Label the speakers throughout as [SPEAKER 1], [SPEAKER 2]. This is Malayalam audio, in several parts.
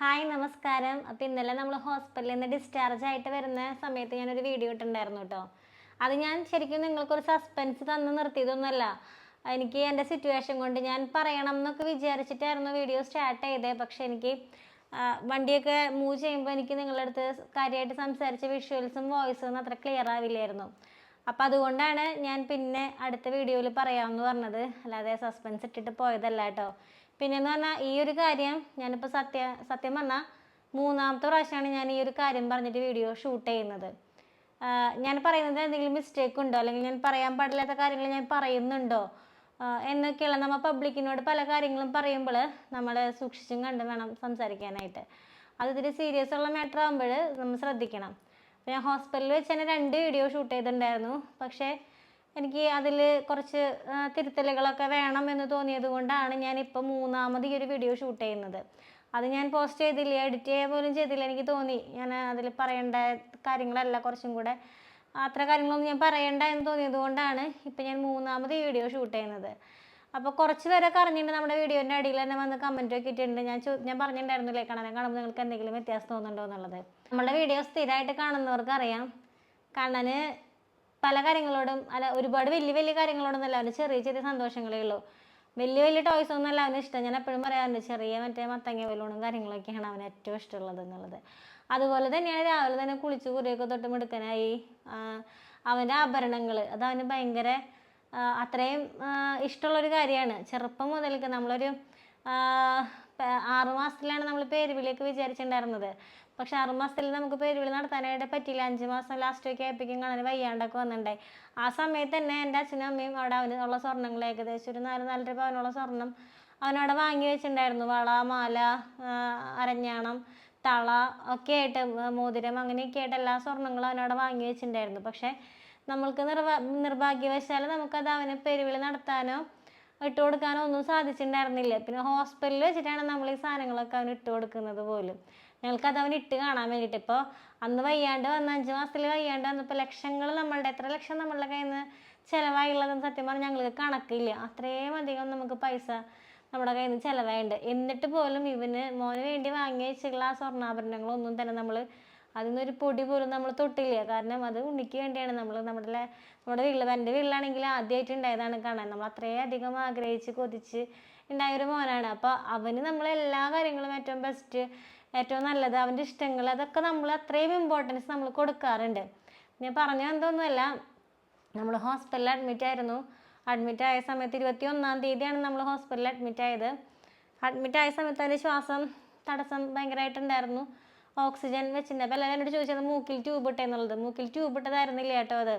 [SPEAKER 1] ഹായ് നമസ്കാരം. അപ്പോൾ ഇന്നലെ നമ്മൾ ഹോസ്പിറ്റലിൽ നിന്ന് ഡിസ്ചാർജ് ആയിട്ട് വരുന്ന സമയത്ത് ഞാനൊരു വീഡിയോ ഇട്ടുണ്ടായിരുന്നു കേട്ടോ. അത് ഞാൻ ശരിക്കും നിങ്ങൾക്കൊരു സസ്പെൻസ് തന്ന് നിർത്തിയതൊന്നുമല്ല. എനിക്ക് എൻ്റെ സിറ്റുവേഷൻ കൊണ്ട് ഞാൻ പറയണം എന്നൊക്കെ വിചാരിച്ചിട്ടായിരുന്നു വീഡിയോ സ്റ്റാർട്ട് ചെയ്തത്. പക്ഷേ എനിക്ക് വണ്ടിയൊക്കെ മൂവ് ചെയ്യുമ്പോൾ എനിക്ക് നിങ്ങളുടെ അടുത്ത് കാര്യമായിട്ട് സംസാരിച്ച വിഷ്വൽസും വോയിസും അത്ര ക്ലിയർ ആവില്ലായിരുന്നു. അപ്പോൾ അതുകൊണ്ടാണ് ഞാൻ പിന്നെ അടുത്ത വീഡിയോയിൽ പറയാമെന്ന് പറഞ്ഞത്, അല്ലാതെ സസ്പെൻസ് ഇട്ടിട്ട് പോയതല്ല കേട്ടോ. പിന്നെയെന്ന് പറഞ്ഞാൽ ഈ ഒരു കാര്യം ഞാനിപ്പോൾ സത്യം പറഞ്ഞാൽ മൂന്നാമത്തെ പ്രാവശ്യമാണ് ഞാൻ ഈ ഒരു കാര്യം പറഞ്ഞിട്ട് വീഡിയോ ഷൂട്ട് ചെയ്യുന്നത്. ഞാൻ പറയുന്നത് എന്തെങ്കിലും മിസ്റ്റേക്ക് ഉണ്ടോ, അല്ലെങ്കിൽ ഞാൻ പറയാൻ പാടില്ലാത്ത കാര്യങ്ങൾ ഞാൻ പറയുന്നുണ്ടോ എന്നൊക്കെയുള്ള നമ്മൾ പബ്ലിക്കിനോട് പല കാര്യങ്ങളും പറയുമ്പോൾ നമ്മൾ സൂക്ഷിച്ചും കണ്ടും വേണം സംസാരിക്കാനായിട്ട്. അത് ഇത്തിരി സീരിയസ് ഉള്ള മാറ്റർ ആകുമ്പോൾ നമ്മൾ ശ്രദ്ധിക്കണം. ഞാൻ ഹോസ്പിറ്റലിൽ വെച്ച് തന്നെ 2 വീഡിയോ ഷൂട്ട് ചെയ്തിട്ടുണ്ടായിരുന്നു. പക്ഷേ എനിക്ക് അതിൽ കുറച്ച് തിരുത്തലുകളൊക്കെ വേണം എന്ന് തോന്നിയത് കൊണ്ടാണ് ഞാനിപ്പോൾ മൂന്നാമത് ഈ ഒരു വീഡിയോ ഷൂട്ട് ചെയ്യുന്നത്. അത് ഞാൻ പോസ്റ്റ് ചെയ്തില്ല, എഡിറ്റ് ചെയ്യുക പോലും ചെയ്തില്ല. എനിക്ക് തോന്നി ഞാൻ അതിൽ പറയേണ്ട കാര്യങ്ങളല്ല, കുറച്ചും കൂടെ അത്ര കാര്യങ്ങളൊന്നും ഞാൻ പറയണ്ട എന്ന് തോന്നിയത് കൊണ്ടാണ് ഇപ്പം ഞാൻ മൂന്നാമത് ഈ വീഡിയോ ഷൂട്ട് ചെയ്യുന്നത്. അപ്പോൾ കുറച്ച് പേരൊക്കെ അറിഞ്ഞിട്ടുണ്ട്, നമ്മുടെ വീഡിയോൻ്റെ അടിയിൽ തന്നെ വന്ന് കമൻറ്റ് ഒക്കെ ഇട്ടിട്ടുണ്ട്. ഞാൻ പറഞ്ഞിട്ടുണ്ടായിരുന്നില്ലേ, കാണുമ്പോൾ നിങ്ങൾക്ക് എന്തെങ്കിലും വ്യത്യാസം തോന്നുന്നുണ്ടോ എന്നുള്ളത്. നമ്മുടെ വീഡിയോ സ്ഥിരമായിട്ട് കാണുന്നവർക്ക് അറിയാം, കണ്ണൻ പല കാര്യങ്ങളോടും ഒരുപാട് വലിയ കാര്യങ്ങളോടൊന്നല്ല, അവന് ചെറിയ ചെറിയ സന്തോഷങ്ങളേ ഉള്ളൂ. വലിയ ടോയ്സ് ഒന്നുമല്ല അവന് ഇഷ്ടം. ഞാൻ എപ്പോഴും പറയാറുണ്ട്, ചെറിയ മത്തങ്ങ ബലൂണും കാര്യങ്ങളൊക്കെയാണ് അവന് ഏറ്റവും ഇഷ്ടമുള്ളത് എന്നുള്ളത്. അതുപോലെ തന്നെയാണ് രാവിലെ തന്നെ കുളിച്ച് കുറിയൊക്കെ തൊട്ട് മിടുക്കനായി അവൻ്റെ ആഭരണങ്ങൾ, അത് അവന് ഭയങ്കര അത്രയും ഇഷ്ടമുള്ളൊരു കാര്യമാണ്. ചെറുപ്പം മുതൽക്ക് നമ്മളൊരു 6 മാസത്തിലാണ് നമ്മൾ പേരുവിളിയൊക്കെ വിചാരിച്ചിട്ടുണ്ടായിരുന്നത്. പക്ഷെ 6 മാസത്തിൽ നമുക്ക് പേരുവിളി നടത്താനായിട്ട് പറ്റിയില്ല. 5 മാസം ലാസ്റ്റൊക്കെ ആയപ്പോഴേക്കും കാണാൻ വയ്യാണ്ടൊക്കെ വന്നിട്ടുണ്ടായി. ആ സമയത്ത് തന്നെ എൻ്റെ അച്ഛനും അമ്മയും അവിടെ അവനുള്ള സ്വർണ്ണങ്ങൾ ഏകദേശം ഒരു 4-4.5 പവനുള്ള സ്വർണം അവനവിടെ വാങ്ങി വെച്ചിട്ടുണ്ടായിരുന്നു. വള, മാല, അരഞ്ഞാണം, തള ഒക്കെ ആയിട്ട്, മോതിരം, അങ്ങനെയൊക്കെ ആയിട്ട് എല്ലാ സ്വർണ്ണങ്ങളും അവനവിടെ വാങ്ങി വെച്ചിട്ടുണ്ടായിരുന്നു. പക്ഷേ നമ്മൾക്ക് നിർഭാഗ്യവശാൽ നമുക്കത് അവന് പെരുവിളി നടത്താനോ ഇട്ട് കൊടുക്കാനോ ഒന്നും സാധിച്ചിട്ടുണ്ടായിരുന്നില്ല. പിന്നെ ഹോസ്പിറ്റലിൽ വെച്ചിട്ടാണ് നമ്മൾ ഈ സാധനങ്ങളൊക്കെ അവന് ഇട്ട് കൊടുക്കുന്നത് പോലും. ഞങ്ങൾക്കത് അവന് ഇട്ട് കാണാൻ വേണ്ടിയിട്ട്. ഇപ്പോൾ അന്ന് വയ്യാണ്ട് വന്ന് 5 മാസത്തിൽ വയ്യാണ്ട് വന്നപ്പോൾ ലക്ഷങ്ങൾ, എത്ര ലക്ഷം നമ്മളുടെ കയ്യിൽ നിന്ന് ചിലവായുള്ളതെന്ന് സത്യം പറഞ്ഞാൽ ഞങ്ങൾക്ക് കണക്കില്ല. അത്രയും അധികം നമുക്ക് പൈസ നമ്മുടെ കയ്യിൽ നിന്ന് ചിലവായുണ്ട്. എന്നിട്ട് പോലും മോന് വേണ്ടി വാങ്ങി വെച്ചിട്ടുള്ള ആ സ്വർണ്ണാഭരണങ്ങളൊന്നും തന്നെ നമ്മൾ അതിനൊരു പൊടി പോലും നമ്മൾ തൊട്ടില്ല. കാരണം അത് ഉണ്ണിക്ക് വേണ്ടിയാണ്. നമ്മുടെ വീട്ടിൽ, എൻ്റെ വീട്ടിലാണെങ്കിൽ ആദ്യമായിട്ട് ഉണ്ടായതാണ് കാണാൻ. നമ്മൾ അത്രയും അധികം ആഗ്രഹിച്ച് കൊതിച്ച് ഉണ്ടായൊരു മോനാണ്. അപ്പോൾ അവന് നമ്മളെല്ലാ കാര്യങ്ങളും ഏറ്റവും ബെസ്റ്റ്, ഏറ്റവും നല്ലത്, അവൻ്റെ ഇഷ്ടങ്ങൾ, അതൊക്കെ നമ്മൾ അത്രയും ഇമ്പോർട്ടൻസ് നമ്മൾ കൊടുക്കാറുണ്ട്. ഞാൻ പറഞ്ഞു എന്തൊന്നുമല്ല, നമ്മൾ ഹോസ്പിറ്റലിൽ അഡ്മിറ്റ് ആയ സമയത്ത് 21-ാം തീയതിയാണ് നമ്മൾ ഹോസ്പിറ്റലിൽ അഡ്മിറ്റ് ആയത്. അഡ്മിറ്റ് ആയ സമയത്ത് അതിന് ശ്വാസം തടസ്സം ഭയങ്കരമായിട്ടുണ്ടായിരുന്നു. ഓക്സിജൻ വെച്ചിട്ടുണ്ട്. അപ്പോൾ എല്ലാവരും എന്നോട് ചോദിച്ചത് മൂക്കിൽ ട്യൂബ് ഇട്ടെന്നുള്ളത്. മൂക്കിൽ ട്യൂബ് ഇട്ടതായിരുന്നില്ല കേട്ടോ.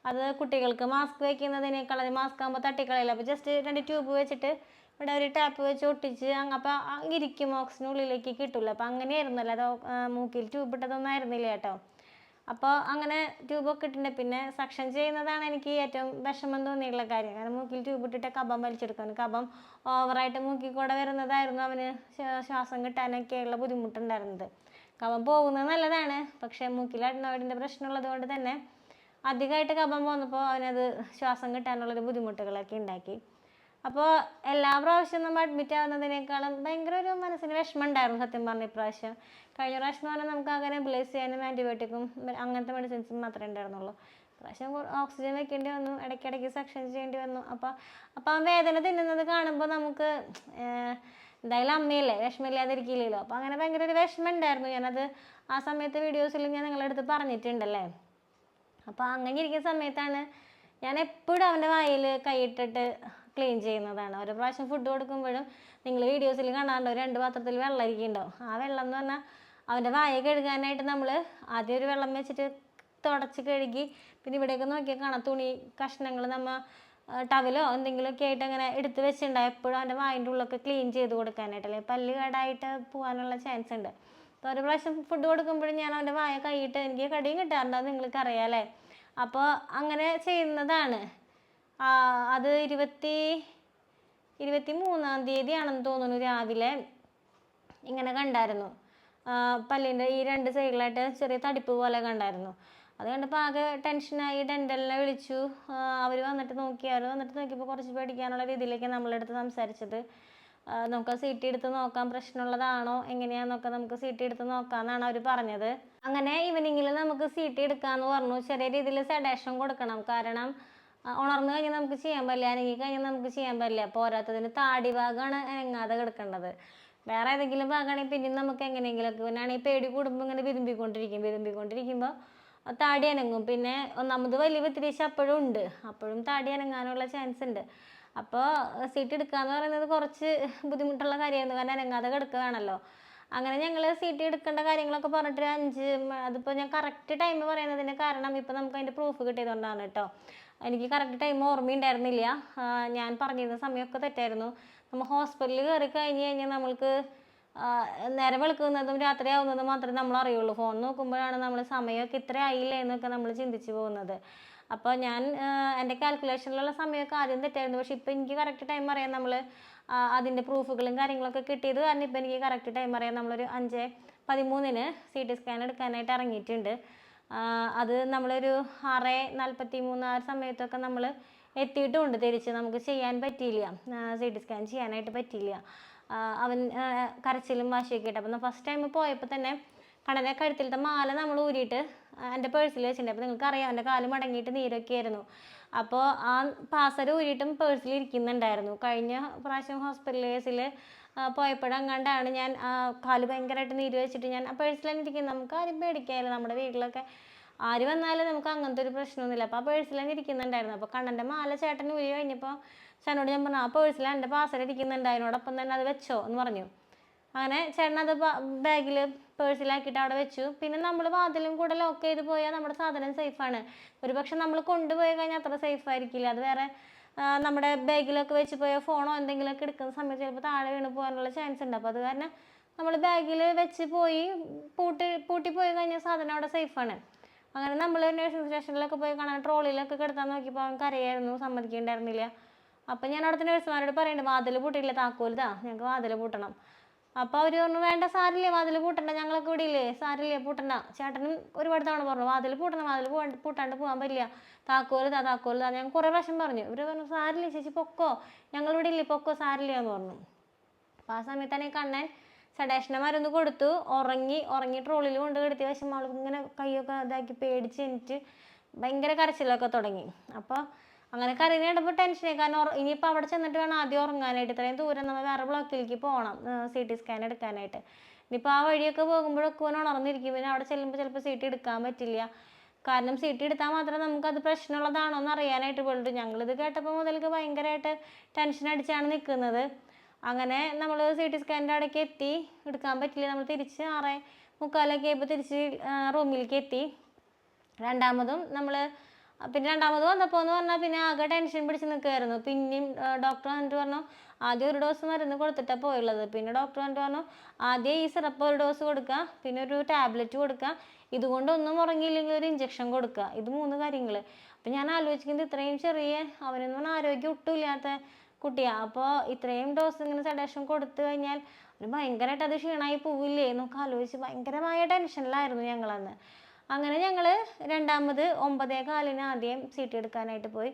[SPEAKER 1] അത് കുട്ടികൾക്ക് മാസ്ക് വയ്ക്കുന്നതിനേക്കാൾ, അത് മാസ്ക് ആകുമ്പോൾ തട്ടിക്കളയില്ല. അപ്പോൾ ജസ്റ്റ് 2 ട്യൂബ് വെച്ചിട്ട് ഇവിടെ ഒരു ടാപ്പ് വെച്ച് ഒട്ടിച്ച് അപ്പോൾ ഇരിക്കും, ഓക്സിജനുള്ളിലേക്ക് കിട്ടില്ല. അപ്പോൾ അങ്ങനെയായിരുന്നല്ലോ, അത് മൂക്കിൽ ട്യൂബ് ഇട്ടതൊന്നും ആയിരുന്നില്ല കേട്ടോ. അപ്പോൾ അങ്ങനെ ട്യൂബൊക്കെ ഇട്ടിട്ടുണ്ട്. പിന്നെ സക്ഷൻ ചെയ്യുന്നതാണ് എനിക്ക് ഏറ്റവും വിഷമം തോന്നിയിട്ടുള്ള കാര്യം. കാരണം മൂക്കിൽ ട്യൂബ് ഇട്ടിട്ട് കഫം വലിച്ചെടുക്കാൻ, കഫം ഓവറായിട്ട് മൂക്കിൽ കൂടെ വരുന്നതായിരുന്നു അവന് ശ്വാസം കിട്ടാനൊക്കെയുള്ള ബുദ്ധിമുട്ടുണ്ടായിരുന്നത്. കഫം പോകുന്നത് നല്ലതാണ്, പക്ഷേ മൂക്കിൽ അഡ്നോയിഡിൻ്റെ പ്രശ്നമുള്ളത് കൊണ്ട് തന്നെ അധികമായിട്ട് കഫം പോന്നപ്പോൾ അവനത് ശ്വാസം കിട്ടാനുള്ളൊരു ബുദ്ധിമുട്ടുകളൊക്കെ ഉണ്ടാക്കി. അപ്പോൾ എല്ലാ പ്രാവശ്യവും നമ്മൾ അഡ്മിറ്റ് ആവുന്നതിനേക്കാളും ഭയങ്കര ഒരു മനസ്സിന് വിഷമം ഉണ്ടായിരുന്നു സത്യം പറഞ്ഞ ഇപ്രാവശ്യം. കഴിഞ്ഞ പ്രാവശ്യം എന്ന് പറഞ്ഞാൽ നമുക്ക് അങ്ങനെ നെബുലൈസ് ചെയ്യാനും ആൻറ്റിബയോട്ടിക്കും അങ്ങനത്തെ മെഡിസിൻസും മാത്രമേ ഉണ്ടായിരുന്നുള്ളൂ. പ്രാവശ്യം ഓക്സിജൻ വെക്കേണ്ടി വന്നു, ഇടയ്ക്കിടയ്ക്ക് സക്ഷൻ ചെയ്യേണ്ടി വന്നു. അപ്പോൾ ആ വേദന തിന്നുന്നത് കാണുമ്പോൾ നമുക്ക് എന്തായാലും അമ്മയല്ലേ, വിഷമമില്ലാതിരിക്കില്ലല്ലോ. അപ്പോൾ അങ്ങനെ ഭയങ്കര ഒരു വിഷമം ഉണ്ടായിരുന്നു. ഞാനത് ആ സമയത്ത് വീഡിയോസിൽ ഞാൻ നിങ്ങളുടെ അടുത്ത് പറഞ്ഞിട്ടുണ്ടല്ലേ. അപ്പോൾ അങ്ങനെ ഇരിക്കുന്ന സമയത്താണ് ഞാൻ എപ്പോഴും അവൻ്റെ വായിൽ കൈയിട്ടിട്ട് ക്ലീൻ ചെയ്യുന്നതാണ്. ഒരു പ്രാവശ്യം ഫുഡ് കൊടുക്കുമ്പോഴും നിങ്ങൾ വീഡിയോസിൽ കാണാറുണ്ടോ, 2 പാത്രത്തിൽ വെള്ളം ഇരിക്കുന്നുണ്ടാവും. ആ വെള്ളം എന്ന് പറഞ്ഞാൽ അവൻ്റെ വായ കഴുകാനായിട്ട് നമ്മൾ ആദ്യം ഒരു വെള്ളം വെച്ചിട്ട് തുടച്ച് കഴുകി, പിന്നെ ഇവിടെയൊക്കെ നോക്കിയാൽ കാണാം തുണി കഷ്ണങ്ങൾ നമ്മൾ ടവലോ എന്തെങ്കിലുമൊക്കെ ആയിട്ട് അങ്ങനെ എടുത്ത് വെച്ചിട്ടുണ്ടാവും. എപ്പോഴും അവൻ്റെ വായിൻ്റെ ഉള്ളൊക്കെ ക്ലീൻ ചെയ്ത് കൊടുക്കാനായിട്ടല്ലേ, പല്ല് കേടായിട്ട് പോകാനുള്ള ചാൻസ് ഉണ്ട്. അപ്പോൾ ഒരു പ്രാവശ്യം ഫുഡ് കൊടുക്കുമ്പോഴും ഞാൻ അവൻ്റെ വായ കൈയിട്ട്, എനിക്ക് കടിയും കിട്ടാറുണ്ടോ നിങ്ങൾക്ക് അറിയാമല്ലേ. അപ്പോൾ അങ്ങനെ ചെയ്യുന്നതാണ്. അത് 23-ാം തീയതിയാണെന്ന് തോന്നുന്നു രാവിലെ ഇങ്ങനെ കണ്ടായിരുന്നു. പല്ലിൻ്റെ ഈ 2 സൈഡിലായിട്ട് ചെറിയ തടിപ്പ് പോലെ കണ്ടായിരുന്നു. അത് കണ്ടപ്പോൾ ആകെ ടെൻഷനായി. ഡെൻ്റലിനെ വിളിച്ചു. അവർ വന്നിട്ട് നോക്കിയപ്പോൾ കുറച്ച് പേടിക്കാനുള്ള രീതിയിലേക്ക് നമ്മളെടുത്ത് സംസാരിച്ചത്. നമുക്ക് സി ടി എടുത്ത് നോക്കാം, പ്രശ്നമുള്ളതാണോ എങ്ങനെയാണെന്നൊക്കെ നമുക്ക് സി ടി എടുത്ത് നോക്കാമെന്നാണ് അവർ പറഞ്ഞത്. അങ്ങനെ ഈവനിങ്ങിൽ നമുക്ക് സി ടി എടുക്കാമെന്ന് പറഞ്ഞു. ചെറിയ രീതിയിൽ സെഡേഷൻ കൊടുക്കണം, കാരണം ഉണർന്നു കഴിഞ്ഞാൽ നമുക്ക് ചെയ്യാൻ പറ്റില്ല, അനങ്ങി കഴിഞ്ഞാൽ നമുക്ക് ചെയ്യാൻ പറ്റില്ല. പോരാത്തതിന് താടി ഭാഗമാണ് അനങ്ങാതെ കിടക്കേണ്ടത്. വേറെ ഏതെങ്കിലും ഭാഗമാണെങ്കിൽ പിന്നെ നമുക്ക് എങ്ങനെയെങ്കിലുമൊക്കെ, പിന്നാണെങ്കിൽ പേടി കൂടുമ്പോൾ ഇങ്ങനെ വിരുമ്പിക്കൊണ്ടിരിക്കുമ്പോൾ താടി അനങ്ങും. പിന്നെ ഒന്നാമത് വലിയ വിത്തിരീശ അപ്പോഴും ഉണ്ട്, അപ്പോഴും താടി അനങ്ങാനുള്ള ചാൻസ് ഉണ്ട്. അപ്പോൾ സീറ്റ് എടുക്കാന്ന് പറയുന്നത് കുറച്ച് ബുദ്ധിമുട്ടുള്ള കാര്യമായിരുന്നു, കാരണം അനങ്ങാതെ കിടക്കുകയാണല്ലോ. അങ്ങനെ ഞങ്ങൾ സീറ്റ് എടുക്കേണ്ട കാര്യങ്ങളൊക്കെ പറഞ്ഞിട്ട് അതിപ്പോൾ ഞാൻ കറക്റ്റ് ടൈം പറയുന്നതിന് കാരണം ഇപ്പോൾ നമുക്ക് അതിൻ്റെ പ്രൂഫ് കിട്ടിയതുകൊണ്ടാണ് കേട്ടോ. എനിക്ക് കറക്റ്റ് ടൈം ഓർമ്മയുണ്ടായിരുന്നില്ല, ഞാൻ പറഞ്ഞിരുന്ന സമയമൊക്കെ തെറ്റായിരുന്നു. നമ്മൾ ഹോസ്പിറ്റലിൽ കയറി കഴിഞ്ഞാൽ നമ്മൾക്ക് നേരം വെളുക്കുന്നതും രാത്രി ആവുന്നതും മാത്രമേ നമ്മൾ അറിയുള്ളൂ. ഫോൺ നോക്കുമ്പോഴാണ് നമ്മൾ സമയമൊക്കെ ഇത്ര ആയില്ലേ എന്നൊക്കെ നമ്മൾ ചിന്തിച്ച് പോകുന്നത്. അപ്പോൾ ഞാൻ എൻ്റെ കാൽക്കുലേഷനിലുള്ള സമയമൊക്കെ ആദ്യം തെറ്റായിരുന്നു, പക്ഷെ ഇപ്പോൾ എനിക്ക് കറക്റ്റ് ടൈം അറിയാം. നമ്മൾ അതിൻ്റെ പ്രൂഫുകളും കാര്യങ്ങളൊക്കെ കിട്ടിയത് കാരണം ഇപ്പോൾ എനിക്ക് കറക്റ്റ് ടൈം അറിയാം. നമ്മളൊരു 5:13 സി ടി സ്കാൻ എടുക്കാനായിട്ട് ഇറങ്ങിയിട്ടുണ്ട്. അത് നമ്മളൊരു 6:43 ആ സമയത്തൊക്കെ നമ്മൾ എത്തിയിട്ടുമുണ്ട്. തിരിച്ച് നമുക്ക് ചെയ്യാൻ പറ്റിയില്ല, സി ടി സ്കാൻ ചെയ്യാനായിട്ട് പറ്റിയില്ല. അവൻ കരച്ചിലും വാശിയൊക്കെ ആയിട്ട്. അപ്പം ഫസ്റ്റ് ടൈം പോയപ്പോൾ തന്നെ കണ്ണനെ കഴുത്തിലത്തെ മാല നമ്മൾ ഊരിയിട്ട് എൻ്റെ പേഴ്സിൽ വെച്ചിട്ടുണ്ട്. അപ്പോൾ നിങ്ങൾക്കറിയാം എൻ്റെ കാല് മടങ്ങിയിട്ട് നീരൊക്കെ ആയിരുന്നു. അപ്പോൾ ആ പാസര ഊരിയിട്ടും പേഴ്സിൽ ഇരിക്കുന്നുണ്ടായിരുന്നു. കഴിഞ്ഞ പ്രാവശ്യം ഹോസ്പിറ്റൽ കേസിൽ പോയപ്പോഴെങ്ങാണ്ടാണ് ഞാൻ കാല് ഭയങ്കരമായിട്ട് നീര് വെച്ചിട്ട് ഞാൻ ആ പേഴ്സിലാണ് ഇരിക്കുന്നത്. നമുക്ക് ആരും പേടിക്കാനില്ല, നമ്മുടെ വീട്ടിലൊക്കെ ആര് വന്നാലും നമുക്ക് അങ്ങനത്തെ ഒരു പ്രശ്നമൊന്നുമില്ല. അപ്പോൾ ആ പേഴ്സിലാണ് ഇരിക്കുന്നുണ്ടായിരുന്നു. അപ്പോൾ കണ്ണൻ്റെ മാല ചേട്ടൻ ഊരി കഴിഞ്ഞപ്പോൾ ചേട്ടനോട് ഞാൻ പറഞ്ഞു, ആ പേഴ്സിൽ എൻ്റെ പാസര ഇരിക്കുന്നുണ്ട്, അതിനോടൊപ്പം തന്നെ അത് വെച്ചോ എന്ന് പറഞ്ഞു. അങ്ങനെ ചേട്ടൻ അത് ബാഗിൽ പേഴ്സിലാക്കിയിട്ട് അവിടെ വെച്ചു. പിന്നെ നമ്മൾ വാതിലും കൂടെ ലോക്ക് ചെയ്ത് പോയാൽ നമ്മുടെ സാധനം സേഫാണ്. ഒരു പക്ഷെ നമ്മൾ കൊണ്ടുപോയി കഴിഞ്ഞാൽ അത്ര സേഫ് ആയിരിക്കില്ല. അത് വേറെ നമ്മുടെ ബാഗിലൊക്കെ വെച്ച് പോയാൽ ഫോണോ എന്തെങ്കിലുമൊക്കെ എടുക്കുന്ന സമയത്ത് ചിലപ്പോൾ താഴെ വീണ് പോകാനുള്ള ചാൻസ് ഉണ്ട്. അപ്പോൾ അത് കാരണം നമ്മൾ ബാഗിൽ വെച്ച് പോയി പൂട്ടി പോയി കഴിഞ്ഞാൽ സാധനം അവിടെ സേഫാണ്. അങ്ങനെ നമ്മൾ നഴ്സിംഗ് സ്റ്റേഷനിലൊക്കെ പോയി കാണാൻ ട്രോളിയിലൊക്കെ കിടത്താൻ നോക്കിയപ്പോൾ അവൻ കരയായിരുന്നു, സമ്മതിക്കുന്നുണ്ടായിരുന്നില്ല. അപ്പം ഞാൻ അവിടുത്തെ നഴ്സുമാരോട് പറയുന്നുണ്ട്, വാതിൽ പൂട്ടിയില്ല, താക്കോലിതാ, ഞങ്ങൾക്ക് വാതിൽ പൂട്ടണം. അപ്പോൾ അവർ പറഞ്ഞു, വേണ്ട സാരില്ലേ, വാതിൽ പൂട്ടണ്ട, ഞങ്ങളൊക്കെ ഇവിടെ ഇല്ലേ, സാരില്ലേ പൂട്ടണ്ട. ചേട്ടനും ഒരുപാട് തവണ പറഞ്ഞു, വാതിൽ പൂട്ടണം, പൂട്ടാണ്ട് പോകാൻ പറ്റില്ല, താക്കോലിതാ. ഞാൻ കുറേ പ്രാവശ്യം പറഞ്ഞു. ഇവർ പറഞ്ഞു, സാരില്ലേ ചേച്ചി പൊക്കോ, ഞങ്ങളിവിടെ ഇല്ലേ, പൊക്കോ, സാരില്ല എന്ന് പറഞ്ഞു. അപ്പോൾ ആ സമയത്താണ് കണ്ണൻ സെഡേഷൻ്റെ മരുന്ന് കൊടുത്തു, ഉറങ്ങി ട്രോളിൽ കൊണ്ട് കിടത്തിയ വശം അവൾക്ക് ഇങ്ങനെ കൈയൊക്കെ ഇതാക്കി പേടിച്ച് എനിക്ക് ഭയങ്കര കരച്ചിലൊക്കെ തുടങ്ങി. അപ്പോൾ അങ്ങനെ കരഞ്ഞിടപ്പോൾ ടെൻഷനായി, കാരണം ഇനിയിപ്പോൾ അവിടെ ചെന്നിട്ട് വേണം ആദ്യം ഉറങ്ങാനായിട്ട്. ഇത്രയും ദൂരം നമ്മൾ വേറെ ബ്ലോക്കിലേക്ക് പോകണം സി ടി സ്കാൻ എടുക്കാനായിട്ട്. ഇനിയിപ്പോൾ ആ വഴിയൊക്കെ പോകുമ്പോഴൊക്കെ ഉണർന്നിരിക്കും. പിന്നെ അവിടെ ചെല്ലുമ്പോൾ ചിലപ്പോൾ സി ടി എടുക്കാൻ പറ്റില്ല, കാരണം സി ടി എടുത്താൽ മാത്രമേ നമുക്കത് പ്രശ്നമുള്ളതാണോ എന്ന് അറിയാനായിട്ട് പോലും. ഞങ്ങളിത് കേട്ടപ്പോൾ മുതൽക്ക് ഭയങ്കരമായിട്ട് ടെൻഷൻ അടിച്ചാണ് നിൽക്കുന്നത്. അങ്ങനെ നമ്മൾ സി ടി സ്കാനിൻ്റെ അവിടേക്ക് എത്തി, എടുക്കാൻ പറ്റില്ല. നമ്മൾ തിരിച്ച് 6:45 ആയപ്പോൾ തിരിച്ച് റൂമിലേക്ക് എത്തി. രണ്ടാമതും വന്നപ്പോൾ എന്ന് പറഞ്ഞാൽ പിന്നെ ആകെ ടെൻഷൻ പിടിച്ച് നിൽക്കുമായിരുന്നു. പിന്നെയും ഡോക്ടർ വന്നിട്ട് പറഞ്ഞു, ആദ്യം ഒരു ഡോസ് മരുന്ന് കൊടുത്തിട്ടാണ് പോയുള്ളത്. പിന്നെ ഡോക്ടർ വന്നിട്ട് പറഞ്ഞു, ആദ്യം ഈ സിറപ്പ് ഒരു ഡോസ് കൊടുക്കുക, പിന്നെ ഒരു ടാബ്ലറ്റ് കൊടുക്കുക, ഇതുകൊണ്ടൊന്നും ഉറങ്ങിയില്ലെങ്കിൽ ഒരു ഇഞ്ചക്ഷൻ കൊടുക്കുക. ഇത് 3 കാര്യങ്ങൾ. അപ്പം ഞാൻ ആലോചിക്കുന്നത്, ഇത്രയും ചെറിയ, അവനെന്ന് പറഞ്ഞാൽ ആരോഗ്യം ഒട്ടുമില്ലാത്ത കുട്ടിയാണ്. അപ്പോൾ ഇത്രയും ഡോസ് ഇങ്ങനെ സെഡേഷൻ കൊടുത്തു കഴിഞ്ഞാൽ അവന് ഭയങ്കരമായിട്ട് അത് ക്ഷീണമായി പോവില്ലേ എന്നൊക്കെ ആലോചിച്ച് ഭയങ്കരമായ ടെൻഷനിലായിരുന്നു ഞങ്ങളന്ന്. അങ്ങനെ ഞങ്ങൾ രണ്ടാമത് 9:15 ആദ്യം സി ടി എടുക്കാനായിട്ട് പോയി.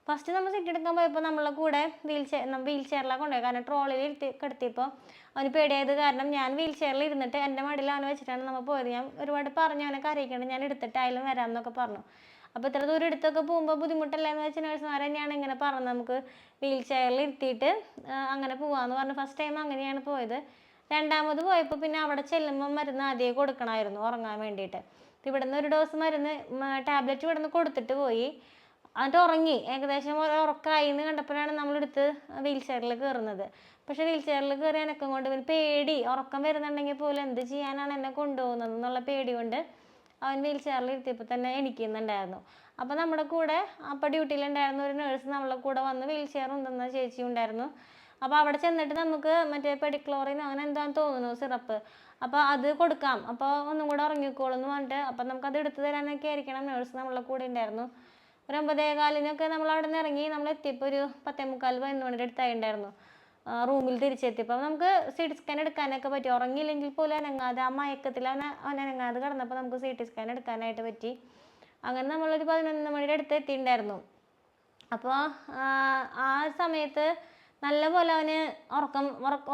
[SPEAKER 1] ഫസ്റ്റ് നമ്മൾ സി ടി എടുക്കാൻ പോയപ്പോൾ നമ്മളെ കൂടെ വീൽ ചെയറിലാണ് കൊണ്ടുപോയി, കാരണം ട്രോളിൽ കിടത്തിയപ്പോൾ അവന് പേടിയായത് കാരണം ഞാൻ വീൽ ചെയറിൽ ഇരുന്നിട്ട് എൻ്റെ മടിയിൽ അവനെ വെച്ചിട്ടാണ് നമ്മൾ പോയത്. ഞാൻ ഒരുപാട് പറഞ്ഞു അവനെ കരയിക്കണം, ഞാൻ എടുത്തിട്ടായാലും വരാമെന്നൊക്കെ പറഞ്ഞു. അപ്പോൾ ഇത്ര ദൂരം എടുത്തൊക്കെ പോകുമ്പോൾ ബുദ്ധിമുട്ടല്ല എന്ന് വെച്ച് നഴ്സുമാർ തന്നെയാണ് ഇങ്ങനെ പറഞ്ഞത്, നമുക്ക് വീൽ ചെയറിൽ ഇരുത്തിയിട്ട് അങ്ങനെ പോകാമെന്ന് പറഞ്ഞു. ഫസ്റ്റ് ടൈം അങ്ങനെയാണ് പോയത്. രണ്ടാമത് പോയപ്പോൾ പിന്നെ അവിടെ ചെല്ലുമ്പോൾ മരുന്ന് ആദ്യം കൊടുക്കണമായിരുന്നു ഉറങ്ങാൻ വേണ്ടിയിട്ട്. ഇവിടെ നിന്ന് ഒരു ഡോസ് മരുന്ന് ടാബ്ലറ്റ് ഇവിടെ നിന്ന് കൊടുത്തിട്ട് പോയി. എന്നിട്ട് ഉറങ്ങി, ഏകദേശം ഉറക്കമായി എന്ന് കണ്ടപ്പോഴാണ് നമ്മളെടുത്ത് വീൽ ചെയറിൽ കയറുന്നത്. പക്ഷേ വീൽ ചെയറിൽ കയറി എനക്കം കൊണ്ട് പിന്നെ പേടി, ഉറക്കം വരുന്നുണ്ടെങ്കിൽ പോലും എന്ത് ചെയ്യാനാണ് എന്നെ കൊണ്ടുപോകുന്നത് എന്നുള്ള പേടി കൊണ്ട് അവൻ വീൽ ചെയറിൽ ഇരുത്തിയപ്പോൾ തന്നെ എണീക്കുന്നുണ്ടായിരുന്നു. അപ്പോൾ നമ്മുടെ കൂടെ അപ്പോൾ ഡ്യൂട്ടിയിലുണ്ടായിരുന്ന ഒരു നേഴ്സ് നമ്മളെ കൂടെ വന്ന് വീൽ ചെയർ ഉണ്ടെന്ന ചേച്ചി ഉണ്ടായിരുന്നു. അപ്പോൾ അവിടെ ചെന്നിട്ട് നമുക്ക് മറ്റേ പെഡിക്ലോറിൻ അങ്ങനെ എന്താണെന്ന് തോന്നുന്നു സിറപ്പ്, അപ്പോൾ അത് കൊടുക്കാം, അപ്പോൾ ഒന്നും കൂടെ ഉറങ്ങിക്കോളും എന്ന് പറഞ്ഞിട്ട് അപ്പോൾ നമുക്കത് എടുത്തു തരാനൊക്കെ ആയിരിക്കണം നേഴ്സ് നമ്മളെ കൂടെ ഉണ്ടായിരുന്നു. ഒരു 9:15 നമ്മൾ അവിടെ നിന്ന് ഇറങ്ങി. നമ്മൾ എത്തിയപ്പോൾ ഒരു 10:45-11 അടുത്തായിട്ടുണ്ടായിരുന്നു റൂമിൽ തിരിച്ചെത്തിയപ്പോൾ. നമുക്ക് സി ടി സ്കാൻ എടുക്കാനൊക്കെ പറ്റി, ഉറങ്ങിയില്ലെങ്കിൽ പോലും അനങ്ങാതെ ആ മയക്കത്തിൽ അവൻ അനങ്ങാതെ കിടന്നപ്പോൾ നമുക്ക് സി ടി സ്കാൻ എടുക്കാനായിട്ട് പറ്റി. അങ്ങനെ നമ്മളൊരു 11 മണിയുടെ അടുത്ത് എത്തിയിട്ടുണ്ടായിരുന്നു. അപ്പോൾ ആ സമയത്ത് നല്ലപോലെ അവന്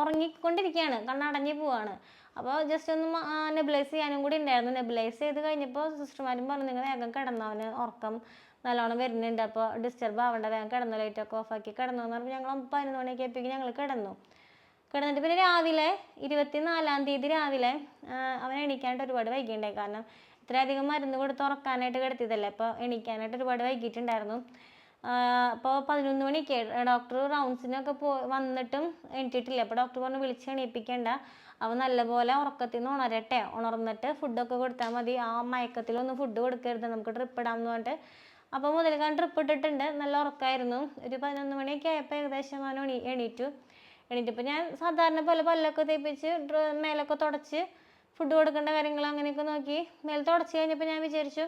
[SPEAKER 1] ഉറങ്ങിക്കൊണ്ടിരിക്കുകയാണ്, കണ്ണടഞ്ഞ് പോവാണ്. അപ്പോൾ ജസ്റ്റ് ഒന്ന് നെബുലൈസ് ചെയ്യാനും കൂടി ഉണ്ടായിരുന്നു. നെബുലൈസ് ചെയ്ത് കഴിഞ്ഞപ്പോൾ സിസ്റ്റർമാരും പറഞ്ഞു, നിങ്ങൾ വേഗം കിടന്നു, അവന് ഉറക്കം നല്ലോണം വരുന്നുണ്ട്, അപ്പോൾ ഡിസ്റ്റർബ് ആവേണ്ട, വേഗം കിടന്നു, ലൈറ്റൊക്കെ ഓഫാക്കി കിടന്നു എന്ന് പറഞ്ഞപ്പോൾ ഞങ്ങൾ 11 മണിയൊക്കെ ആയപ്പോഴേക്കും ഞങ്ങൾ കിടന്നിട്ട് പിന്നെ രാവിലെ 24-ാം തീയതി രാവിലെ അവൻ എണീക്കാനായിട്ട് ഒരുപാട് വൈകിയിട്ടുണ്ടായി. കാരണം ഇത്രയധികം മരുന്ന് കൊടുത്ത് ഉറക്കാനായിട്ട് കിടത്തിയതല്ലേ, അപ്പോൾ എണീക്കാനായിട്ട് ഒരുപാട് വൈകിട്ടുണ്ടായിരുന്നു. അപ്പോൾ 11 മണിക്ക് ഡോക്ടർ റൗണ്ട്സിനൊക്കെ വന്നിട്ടും എണീറ്റിട്ടില്ല. അപ്പോൾ ഡോക്ടർ പറഞ്ഞു, വിളിച്ച് എണീപ്പിക്കേണ്ട, അവൻ നല്ലപോലെ ഉറക്കത്തിൽ നിന്ന് ഉണരട്ടെ, ഉണർന്നിട്ട് ഫുഡൊക്കെ കൊടുത്താൽ മതി, ആ മയക്കത്തിലൊന്നും ഫുഡ് കൊടുക്കരുത്, നമുക്ക് ട്രിപ്പ് ഇടാമെന്ന് പറഞ്ഞിട്ട് അപ്പോൾ മുതൽക്കാൻ ട്രിപ്പ് ഇട്ടിട്ടുണ്ട്. നല്ല ഉറക്കമായിരുന്നു. ഒരു 11 മണിയൊക്കെ ആയപ്പോൾ ഏകദേശം അവൻ എണീറ്റപ്പോൾ ഞാൻ സാധാരണ പോലെ പല്ലൊക്കെ തേപ്പിച്ച് മേലൊക്കെ തുടച്ച് ഫുഡ് കൊടുക്കേണ്ട കാര്യങ്ങൾ അങ്ങനെയൊക്കെ നോക്കി മേൽ തുടച്ച് കഴിഞ്ഞപ്പോൾ ഞാൻ വിചാരിച്ചു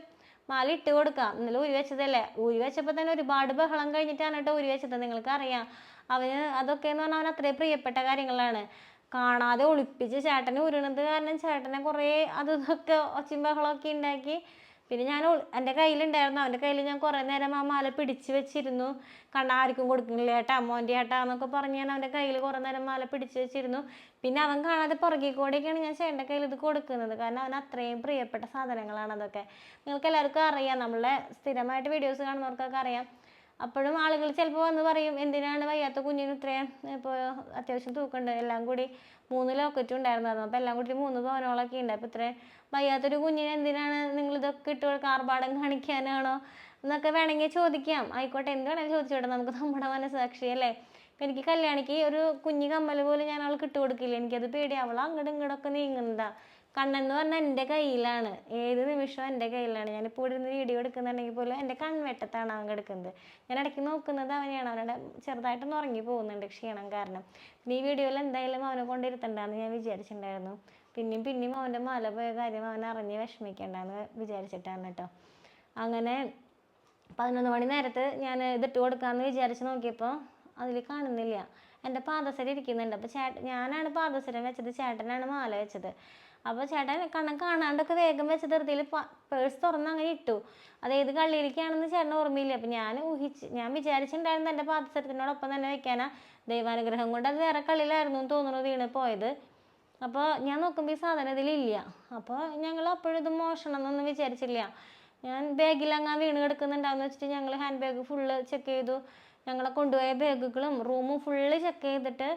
[SPEAKER 1] മാല ഇട്ട് കൊടുക്കാം. ഇന്നലെ ഊരി വെച്ചതല്ലേ, ഊരി വെച്ചപ്പോൾ തന്നെ ഒരുപാട് ബഹളം കഴിഞ്ഞിട്ടാണ് കേട്ടോ ഊരി വെച്ചത്. നിങ്ങൾക്കറിയാം, അവന് അതൊക്കെയെന്ന് പറഞ്ഞാൽ അവൻ അത്രയും പ്രിയപ്പെട്ട കാര്യങ്ങളാണ്. കാണാതെ ഒളിപ്പിച്ച് ചേട്ടനെ ഊരണത് കാരണം ചേട്ടനെ കുറേ ഇതൊക്കെ ഒച്ചയും ബഹളമൊക്കെ ഉണ്ടാക്കി. പിന്നെ ഞാൻ എൻ്റെ കയ്യിലുണ്ടായിരുന്നു, അവൻ്റെ കയ്യിൽ ഞാൻ കുറേ നേരം ആ മാല പിടിച്ച് വെച്ചിരുന്നു. ആർക്കും കൊടുക്കുന്നില്ല ഏട്ടാ, മോൻ്റെ ഏട്ടാ എന്നൊക്കെ പറഞ്ഞ് ഞാൻ അവൻ്റെ കയ്യിൽ കുറേ നേരം മാല പിടിച്ച് വെച്ചിരുന്നു. പിന്നെ അവൻ കാണാതെ പുറകിൽ കൂടെയൊക്കെയാണ് ഞാൻ ചേട്ടൻ്റെ കയ്യിൽ ഇത് കൊടുക്കുന്നത്, കാരണം അവൻ അത്രയും പ്രിയപ്പെട്ട സാധനങ്ങളാണ് അതൊക്കെ. നിങ്ങൾക്ക് എല്ലാവർക്കും അറിയാം, നമ്മളെ സ്ഥിരമായിട്ട് വീഡിയോസ് കാണുന്നവർക്കൊക്കെ അറിയാം. അപ്പോഴും ആളുകൾ ചിലപ്പോൾ വന്ന് പറയും, എന്തിനാണ് വയ്യാത്ത കുഞ്ഞിന് ഇത്രയും, ഇപ്പോൾ അത്യാവശ്യം തൂക്കമുണ്ട്, എല്ലാം കൂടി 3 ലോക്കറ്റും ഉണ്ടായിരുന്നു, അപ്പോൾ എല്ലാം കൂടി 3 പവനോളൊക്കെ ഉണ്ട്. അപ്പോൾ ഇത്രയും വയ്യാത്തൊരു കുഞ്ഞിന് എന്തിനാണ് നിങ്ങളിതൊക്കെ ഇട്ട് കൊടുക്കുക, ആർഭാടം കാണിക്കാനാണോ എന്നൊക്കെ വേണമെങ്കിൽ ചോദിക്കാം. ആയിക്കോട്ടെ, എന്ത് വേണമെങ്കിലും ചോദിച്ചോട്ടെ, നമുക്ക് നമ്മുടെ മനസ്സാക്ഷി അല്ലേ. ഇപ്പം എനിക്ക് കല്യാണിക്ക് ഒരു കുഞ്ഞു കമ്മൽ പോലും ഞാൻ അവൾക്ക് ഇട്ട് കൊടുക്കില്ല, എനിക്കത് പേടി. അവൾ അങ്ങോട്ടും ഇങ്ങോട്ടൊക്കെ നീങ്ങുന്നതാ. കണ്ണെന്ന് പറഞ്ഞാൽ എൻ്റെ കയ്യിലാണ്, ഏത് നിമിഷവും എൻ്റെ കയ്യിലാണ്. ഞാനിപ്പോൾ ഇവിടെ നിന്ന് വീഡിയോ എടുക്കുന്നുണ്ടെങ്കിൽ പോലും എൻ്റെ കൺവെട്ടത്താണ് അവൻ കിടക്കുന്നത്. ഞാൻ ഇടയ്ക്ക് നോക്കുന്നത് അവനെയാണ്. അവരുടെ ചെറുതായിട്ടൊന്ന് ഉറങ്ങി പോകുന്നുണ്ട് ക്ഷീണം കാരണം. പിന്നെ ഈ വീഡിയോയിൽ എന്തായാലും അവനെ കൊണ്ടിരുത്തണ്ടെന്ന് ഞാൻ വിചാരിച്ചിട്ടുണ്ടായിരുന്നു. പിന്നെയും അവൻ്റെ മാല പോയ കാര്യം അവൻ അറിഞ്ഞ് വിഷമിക്കേണ്ടെന്ന് വിചാരിച്ചിട്ടാണ് കേട്ടോ. അങ്ങനെ 11 മണി നേരത്ത് ഞാൻ ഇതിട്ട് കൊടുക്കാമെന്ന് വിചാരിച്ച് നോക്കിയപ്പോൾ അതിൽ കാണുന്നില്ല. എൻ്റെ പാദസരം ഇരിക്കുന്നുണ്ട്. അപ്പോൾ ഞാനാണ് പാദസരം വെച്ചത്, ചേട്ടനാണ് മാല വെച്ചത്. അപ്പോൾ ചേട്ടൻ കാണാണ്ടൊക്കെ വേഗം വെച്ച ധൃതിയിൽ പേഴ്സ് തുറന്ന് അങ്ങനെ ഇട്ടു. അത് ഏത് കള്ളിയിലേക്കാണെന്ന് ചേട്ടൻ ഓർമ്മയില്ല. അപ്പോൾ ഞാൻ വിചാരിച്ചിട്ടുണ്ടായിരുന്നു എൻ്റെ പാദസരത്തിനോടൊപ്പം തന്നെ വെക്കാനാ. ദൈവാനുഗ്രഹം കൊണ്ട് അത് വേറെ കള്ളിയിലായിരുന്നു എന്ന് തോന്നുന്നു വീണ് പോയത്. അപ്പോൾ ഞാൻ നോക്കുമ്പോൾ ഈ സാധനം ഇതിലില്ല. അപ്പോൾ ഞങ്ങൾ അപ്പോഴും ഇത് മോഷണം എന്നൊന്നും വിചാരിച്ചില്ല. ഞാൻ ബാഗിലങ്ങാൻ വീണ് കിടക്കുന്നുണ്ടാവുമെന്ന് വെച്ചിട്ട് ഞങ്ങൾ ഹാൻഡ് ബാഗ് ഫുള്ള് ചെക്ക് ചെയ്തു. ഞങ്ങളെ കൊണ്ടുപോയ ബാഗുകളും റൂമും ഫുള്ള് ചെക്ക് ചെയ്തിട്ട്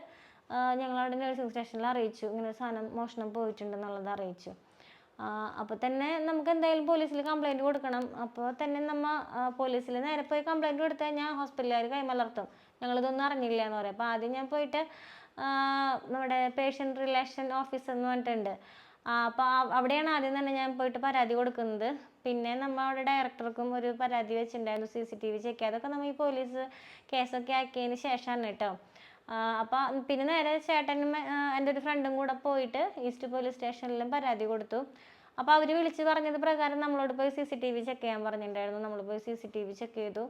[SPEAKER 1] ഞങ്ങളവിടെ നഴ്സിംഗ് സ്റ്റേഷനിൽ അറിയിച്ചു, ഇങ്ങനെ ഒരു സാധനം മോഷണം പോയിട്ടുണ്ടെന്നുള്ളത് അറിയിച്ചു. അപ്പോൾ തന്നെ നമുക്ക് എന്തായാലും പോലീസിൽ കംപ്ലയിൻറ്റ് കൊടുക്കണം. അപ്പോൾ തന്നെ പോലീസിൽ നേരെ പോയി കംപ്ലയിൻറ്റ് കൊടുത്തു കഴിഞ്ഞാൽ ഹോസ്പിറ്റലുകാർ കൈമലർത്തും, ഞങ്ങളിതൊന്നും അറിഞ്ഞില്ല എന്ന് പറയും. അപ്പോൾ ആദ്യം ഞാൻ പോയിട്ട് നമ്മുടെ പേഷ്യൻ്റ് റിലേഷൻ ഓഫീസ് എന്ന് പറഞ്ഞിട്ടുണ്ട്. അപ്പോൾ അവിടെയാണ് ആദ്യം തന്നെ ഞാൻ പോയിട്ട് പരാതി കൊടുക്കുന്നത്. പിന്നെ അവിടെ ഡയറക്ടർക്കും ഒരു പരാതി വെച്ചിട്ടുണ്ടായിരുന്നു, CCTV ചെക്ക് ചെയ്യുക. അതൊക്കെ നമ്മൾ ഈ പോലീസ് കേസൊക്കെ ആക്കിയതിന് ശേഷമാണ് കേട്ടോ. അപ്പോൾ പിന്നെ നേരെ ചേട്ടനും എൻ്റെ ഒരു ഫ്രണ്ടും കൂടെ പോയിട്ട് ഈസ്റ്റ് പോലീസ് സ്റ്റേഷനിലും പരാതി കൊടുത്തു. അപ്പോൾ അവർ വിളിച്ച് പറഞ്ഞത് പ്രകാരം നമ്മളോട് പോയി CCTV ചെക്ക് ചെയ്യാൻ പറഞ്ഞിട്ടുണ്ടായിരുന്നു. നമ്മൾ പോയി CCTV ചെക്ക് ചെയ്തു.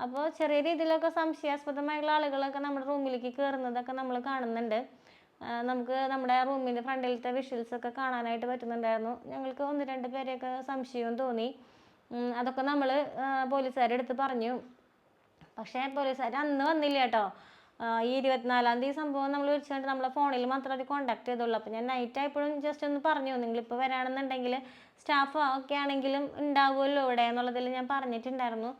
[SPEAKER 1] അപ്പോൾ ചെറിയ രീതിയിലൊക്കെ സംശയാസ്പദമായുള്ള ആളുകളൊക്കെ നമ്മുടെ റൂമിലേക്ക് കയറുന്നതൊക്കെ നമ്മൾ കാണുന്നുണ്ട്. നമുക്ക് നമ്മുടെ റൂമിൻ്റെ ഫ്രണ്ടിലത്തെ വിഷ്വൽസൊക്കെ കാണാനായിട്ട് പറ്റുന്നുണ്ടായിരുന്നു. ഞങ്ങൾക്ക് 1-2 പേരെയൊക്കെ സംശയവും തോന്നി. അതൊക്കെ നമ്മൾ പോലീസുകാരുടെ അടുത്ത് പറഞ്ഞു. പക്ഷേ പോലീസുകാർ അന്ന് വന്നില്ല കേട്ടോ. ഈ 24-ാം തീയതി സംഭവം നമ്മൾ വിളിച്ചിട്ട് നമ്മളെ ഫോണിൽ മാത്രം ഒരു കോൺടാക്ട് ചെയ്തുള്ളൂ. അപ്പോൾ ഞാൻ നൈറ്റ് ആയപ്പോഴും ജസ്റ്റ് ഒന്ന് പറഞ്ഞു, നിങ്ങളിപ്പോൾ വരാണെന്നുണ്ടെങ്കിൽ സ്റ്റാഫ് ഒക്കെ ആണെങ്കിലും ഉണ്ടാവുമല്ലോ ഇവിടെ എന്നുള്ളതിൽ ഞാൻ പറഞ്ഞിട്ടുണ്ടായിരുന്നു.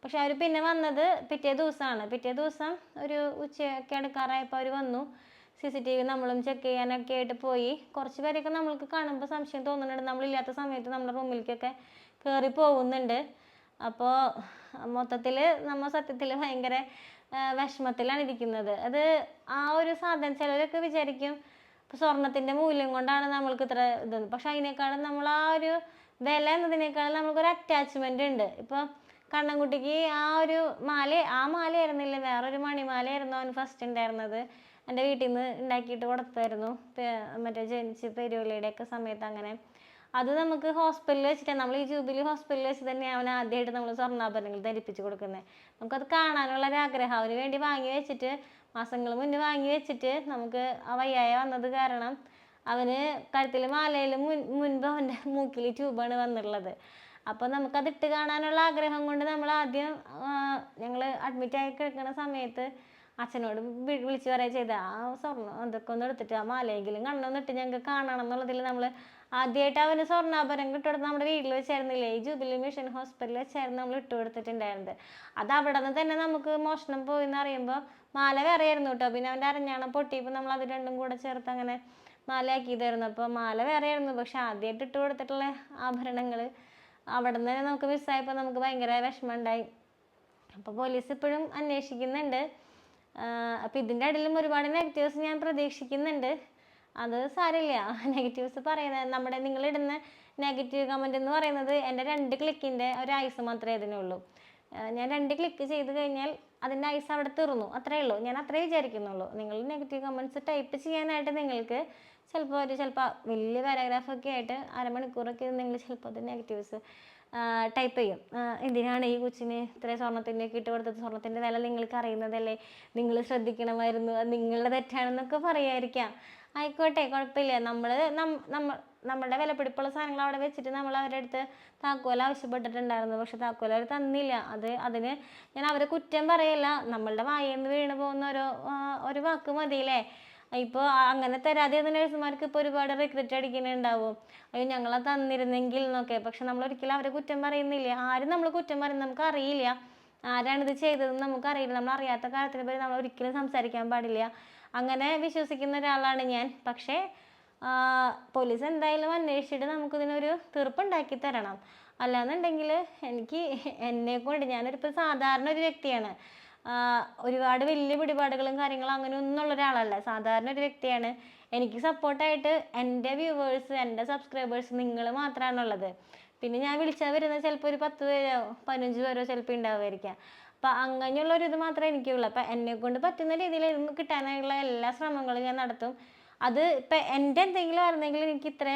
[SPEAKER 1] പക്ഷെ അവർ പിന്നെ വന്നത് പിറ്റേ ദിവസമാണ്. പിറ്റേ ദിവസം ഒരു ഉച്ചയൊക്കെ അടുക്കാറായപ്പോൾ അവർ വന്നു. CCTV നമ്മളും ചെക്ക് ചെയ്യാനൊക്കെ ആയിട്ട് പോയി. കുറച്ച് പേരൊക്കെ നമ്മൾക്ക് കാണുമ്പോൾ സംശയം തോന്നുന്നുണ്ട്, നമ്മളില്ലാത്ത സമയത്ത് നമ്മുടെ റൂമിലേക്കൊക്കെ കയറി പോകുന്നുണ്ട്. അപ്പോൾ മൊത്തത്തിൽ നമ്മൾ സത്യത്തിൽ ഭയങ്കര വിഷമത്തിലാണ് ഇരിക്കുന്നത്. അത് ആ ഒരു സാധനം ചിലരൊക്കെ വിചാരിക്കും ഇപ്പോൾ സ്വർണത്തിൻ്റെ മൂല്യം കൊണ്ടാണ് നമ്മൾക്ക് ഇത്ര ഇതെന്ന്. പക്ഷെ അതിനേക്കാളും നമ്മൾ ആ ഒരു വില എന്നതിനേക്കാളും നമ്മൾക്കൊരു അറ്റാച്ച്മെൻ്റ് ഉണ്ട്. ഇപ്പോൾ കണ്ണൻകുട്ടിക്ക് ആ ഒരു മാലയായിരുന്നില്ല, വേറൊരു മണിമാലയായിരുന്നു അവന് ഫസ്റ്റ് ഉണ്ടായിരുന്നത്. എൻ്റെ വീട്ടിൽ നിന്ന് ഉണ്ടാക്കിയിട്ട് കൊടുത്തായിരുന്നു, മറ്റേ ജനിച്ച് പെരുവള്ളിയുടെയൊക്കെ സമയത്ത്. അങ്ങനെ അത് നമുക്ക് ഹോസ്പിറ്റലിൽ വെച്ചിട്ട്, നമ്മൾ ഈ ജൂബിലി ഹോസ്പിറ്റലിൽ വെച്ച് തന്നെ അവൻ ആദ്യമായിട്ട് നമ്മൾ സ്വർണ്ണാഭരണങ്ങൾ ധരിപ്പിച്ച് കൊടുക്കുന്നത്. നമുക്കത് കാണാനുള്ളൊരാഗ്രഹം അവന് വേണ്ടി വാങ്ങി വെച്ചിട്ട്, മാസങ്ങൾ മുന്നേ വാങ്ങി വെച്ചിട്ട്, നമുക്ക് ആ വയ്യായ വന്നത് കാരണം അവന് കഴുത്തിൽ മാലയിലും മുൻപ് അവൻ്റെ മൂക്കിൽ ട്യൂബാണ് വന്നിട്ടുള്ളത്. അപ്പോൾ നമുക്കതിട്ട് കാണാനുള്ള ആഗ്രഹം കൊണ്ട് നമ്മൾ ആദ്യം ഞങ്ങൾ അഡ്മിറ്റായി കിടക്കുന്ന സമയത്ത് അച്ഛനോട് വിളിച്ച് പറയുക ചെയ്ത ആ സ്വർണ്ണം അതൊക്കെ ഒന്ന് എടുത്തിട്ട് ആ മാലയെങ്കിലും കണ്ണൊന്നിട്ട് ഞങ്ങൾക്ക് കാണണം എന്നുള്ളതിൽ നമ്മൾ ആദ്യമായിട്ട് അവന് സ്വർണ്ണാഭരണം ഇട്ടുകൊടുത്ത് നമ്മുടെ വീട്ടിൽ വെച്ചായിരുന്നില്ലേ, ഈ ജൂബിലി മിഷൻ ഹോസ്പിറ്റലിൽ വെച്ചായിരുന്നു നമ്മൾ ഇട്ട് കൊടുത്തിട്ടുണ്ടായിരുന്നത്. അത് അവിടെ നിന്ന് തന്നെ നമുക്ക് മോഷണം പോയി എന്ന് അറിയുമ്പോൾ മാല വേറെ ആയിരുന്നു കേട്ടോ. പിന്നെ അവൻ്റെ അരഞ്ഞാണം പൊട്ടിയപ്പോൾ നമ്മൾ അത് രണ്ടും കൂടെ ചേർത്ത് അങ്ങനെ മാലയാക്കിയതായിരുന്നു. അപ്പോൾ മാല വേറെ ആയിരുന്നു, പക്ഷെ ആദ്യമായിട്ട് ഇട്ട് കൊടുത്തിട്ടുള്ള ആഭരണങ്ങൾ അവിടെ നിന്ന് നമുക്ക് മിസ്സായപ്പോൾ നമുക്ക് ഭയങ്കര വിഷമം ഉണ്ടായി. അപ്പോൾ പോലീസ് ഇപ്പോഴും അന്വേഷിക്കുന്നുണ്ട്. അപ്പോൾ ഇതിൻ്റെ ഇടയിലും ഒരുപാട് നെഗറ്റീവ്സ് ഞാൻ പ്രതീക്ഷിക്കുന്നുണ്ട്. അത് സാരമില്ല, നെഗറ്റീവ്സ് പറയുന്നത് നമ്മുടെ നിങ്ങളിടുന്ന നെഗറ്റീവ് കമൻ്റ് എന്ന് പറയുന്നത് എൻ്റെ 2 ക്ലിക്കിൻ്റെ ഒരു ഐസ് മാത്രമേ അതിനുള്ളൂ. ഞാൻ 2 ക്ലിക്ക് ചെയ്ത് കഴിഞ്ഞാൽ അതിൻ്റെ ഐസ് അവിടെ തീർന്നു, അത്രയേ ഉള്ളൂ. ഞാൻ അത്രേ വിചാരിക്കുന്നുള്ളൂ. നിങ്ങൾ നെഗറ്റീവ് കമൻറ്റ്സ് ടൈപ്പ് ചെയ്യാനായിട്ട് നിങ്ങൾക്ക് ചിലപ്പോൾ വലിയ പാരാഗ്രാഫൊക്കെ ആയിട്ട് അരമണിക്കൂറൊക്കെ നിങ്ങൾ ചിലപ്പോൾ അത് നെഗറ്റീവ്സ് ടൈപ്പ് ചെയ്യും. എന്തിനാണ് ഈ കൊച്ചിന് ഇത്രയും സ്വർണ്ണത്തിൻ്റെ ഒക്കെ ഇട്ട് കൊടുത്തത്, സ്വർണ്ണത്തിൻ്റെ വില നിങ്ങൾക്ക് അറിയുന്നതല്ലേ, നിങ്ങൾ ശ്രദ്ധിക്കണമായിരുന്നു, അത് നിങ്ങളുടെ തെറ്റാണെന്നൊക്കെ പറയായിരിക്കാം. ആയിക്കോട്ടെ, കുഴപ്പമില്ല. നമ്മളുടെ വിലപിടിപ്പുള്ള സാധനങ്ങൾ അവിടെ വെച്ചിട്ട് നമ്മൾ അവരുടെ അടുത്ത് താക്കോൽ ആവശ്യപ്പെട്ടിട്ടുണ്ടായിരുന്നു, പക്ഷെ താക്കോൽ അവർ തന്നില്ല. അതിന് ഞാൻ അവരെ കുറ്റം പറയല്ല, നമ്മളുടെ വായെന്ന് വീണ് പോകുന്ന ഒരു വാക്ക് മതിയില്ലേ. ഇപ്പോൾ അങ്ങനെ തരാതെ നഴ്സുമാർക്ക് ഇപ്പോൾ ഒരുപാട് റിഗ്രറ്റ് അടിക്കുന്നുണ്ടാവും, അയ്യോ ഞങ്ങളത് തന്നിരുന്നെങ്കിൽ എന്നൊക്കെ. പക്ഷെ നമ്മൾ ഒരിക്കലും അവരെ കുറ്റം പറയുന്നില്ല. ആരും നമ്മൾ കുറ്റം പറയുന്നത് നമുക്ക് അറിയില്ല, ആരാണിത് ചെയ്തതെന്ന് നമുക്കറിയില്ല. നമ്മൾ അറിയാത്ത കാര്യത്തിനെ പറ്റി നമ്മൾ ഒരിക്കലും സംസാരിക്കാൻ പാടില്ല. അങ്ങനെ വിശ്വസിക്കുന്ന ഒരാളാണ് ഞാൻ. പക്ഷേ പോലീസ് എന്തായാലും അന്വേഷിച്ചിട്ട് നമുക്കിതിനൊരു തീർപ്പുണ്ടാക്കി തരണം. അല്ലാന്നുണ്ടെങ്കിൽ എന്നെക്കൊണ്ട് ഞാനൊരിപ്പോൾ സാധാരണ ഒരു വ്യക്തിയാണ്, ഒരുപാട് വലിയ പിടിപാടുകളും കാര്യങ്ങളും അങ്ങനെ ഒന്നുള്ള ഒരാളല്ല, സാധാരണ ഒരു വ്യക്തിയാണ്. എനിക്ക് സപ്പോർട്ടായിട്ട് എൻ്റെ വ്യൂവേഴ്സ്, എൻ്റെ സബ്സ്ക്രൈബേഴ്സ് നിങ്ങൾ മാത്രമാണുള്ളത്. പിന്നെ ഞാൻ വിളിച്ചാൽ വരുന്നത് ചിലപ്പോൾ ഒരു 10 പേരോ 15 പേരോ ചിലപ്പോൾ ഉണ്ടാവുമായിരിക്കാം. അപ്പം അങ്ങനെയുള്ളൊരിത് മാത്രമേ എനിക്കുള്ളൂ. അപ്പം എന്നെക്കൊണ്ട് പറ്റുന്ന രീതിയിൽ ഇതൊന്ന് കിട്ടാനായുള്ള എല്ലാ ശ്രമങ്ങളും ഞാൻ നടത്തും. അത് ഇപ്പം എൻ്റെ എന്തെങ്കിലും ആയിരുന്നെങ്കിൽ എനിക്ക് ഇത്ര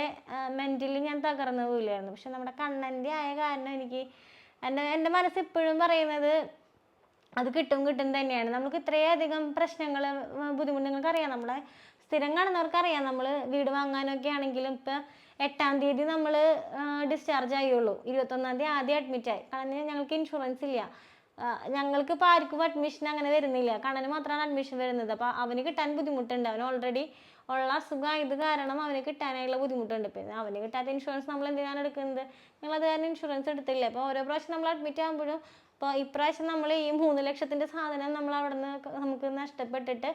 [SPEAKER 1] മെൻ്റലി ഞാൻ തകർന്നു പോയില്ലായിരുന്നു. പക്ഷെ നമ്മുടെ കണ്ണൻ്റെ ആയ കാരണം എൻ്റെ മനസ്സ് ഇപ്പോഴും പറയുന്നത് അത് കിട്ടും തന്നെയാണ്. നമുക്ക് ഇത്രയധികം പ്രശ്നങ്ങൾ ബുദ്ധിമുട്ട് നിങ്ങൾക്കറിയാം, നമ്മളെ സ്ഥിരം കാണുന്നവർക്കറിയാം. നമ്മൾ വീട് വാങ്ങാനൊക്കെ ആണെങ്കിലും ഇപ്പം 8-ാം തീയതി നമ്മൾ ഡിസ്ചാർജ് ആയുള്ളൂ, 21-ാം തീയതി ആദ്യം അഡ്മിറ്റായി. കാരണം ഞങ്ങൾക്ക് ഇൻഷുറൻസ് ഇല്ല. ഞങ്ങൾക്ക് ഇപ്പോൾ ആർക്കും അഡ്മിഷൻ അങ്ങനെ വരുന്നില്ല, കണ്ണന് മാത്രമാണ് അഡ്മിഷൻ വരുന്നത്. അപ്പോൾ അവന് കിട്ടാൻ ബുദ്ധിമുട്ടുണ്ട്. അവന് ഓൾറെഡി ഉള്ള അസുഖം ഇത് കാരണം അവന് കിട്ടാനായുള്ള ബുദ്ധിമുട്ടുണ്ട്. പിന്നെ അവന് കിട്ടാത്ത ഇൻഷുറൻസ് നമ്മൾ എന്തിനാണ് എടുക്കുന്നത്? ഞങ്ങളത് കാരണം ഇൻഷുറൻസ് എടുത്തില്ല. അപ്പോൾ ഓരോ പ്രാവശ്യം നമ്മൾ അഡ്മിറ്റ് ആകുമ്പോഴും ഇപ്പോൾ ഇപ്രാവശ്യം നമ്മൾ ഈ 3 ലക്ഷത്തിൻ്റെ സാധനം നമ്മൾ അവിടെ നിന്ന് നമുക്ക് നഷ്ടപ്പെട്ടിട്ട്